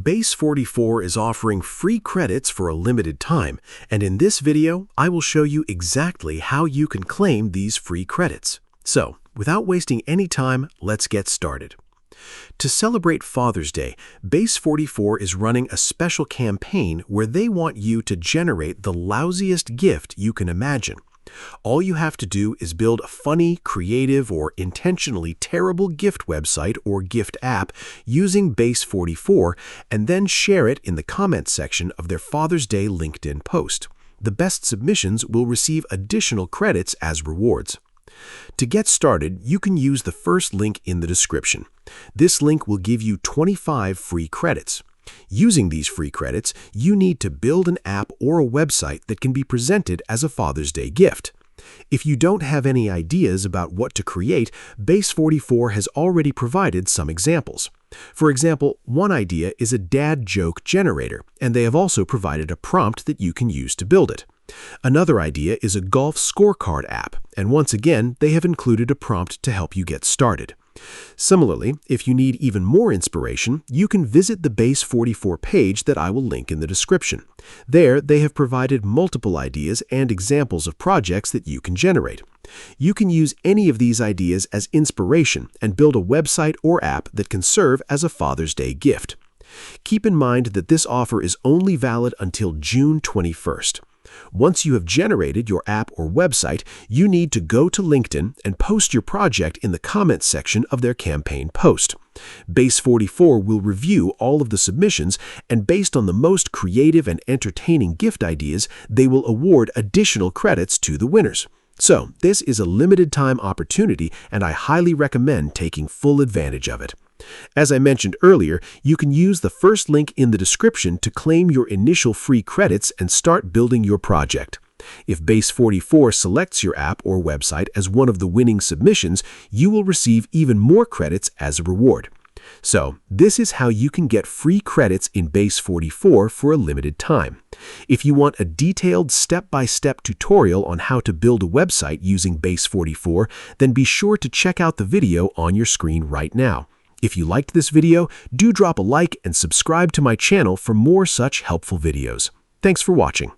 Base44 is offering free credits for a limited time, and in this video, I will show you exactly how you can claim these free credits. So, without wasting any time, let's get started. To celebrate Father's Day, Base44 is running a special campaign where they want you to generate the lousiest gift you can imagine. All you have to do is build a funny, creative, or intentionally terrible gift website or gift app using Base44 and then share it in the comments section of their Father's Day LinkedIn post. The best submissions will receive additional credits as rewards. To get started, you can use the first link in the description. This link will give you 25 free credits. Using these free credits, you need to build an app or a website that can be presented as a Father's Day gift. If you don't have any ideas about what to create, Base44 has already provided some examples. For example, one idea is a dad joke generator, and they have also provided a prompt that you can use to build it. Another idea is a golf scorecard app, and once again, they have included a prompt to help you get started. Similarly, if you need even more inspiration, you can visit the Base44 page that I will link in the description. There, they have provided multiple ideas and examples of projects that you can generate. You can use any of these ideas as inspiration and build a website or app that can serve as a Father's Day gift. Keep in mind that this offer is only valid until June 21st. Once you have generated your app or website, you need to go to LinkedIn and post your project in the comments section of their campaign post. Base44 will review all of the submissions, and based on the most creative and entertaining gift ideas, they will award additional credits to the winners. So, this is a limited-time opportunity, and I highly recommend taking full advantage of it. As I mentioned earlier, you can use the first link in the description to claim your initial free credits and start building your project. If Base44 selects your app or website as one of the winning submissions, you will receive even more credits as a reward. So, this is how you can get free credits in Base44 for a limited time. If you want a detailed step-by-step tutorial on how to build a website using Base44, then be sure to check out the video on your screen right now. If you liked this video, do drop a like and subscribe to my channel for more such helpful videos. Thanks for watching.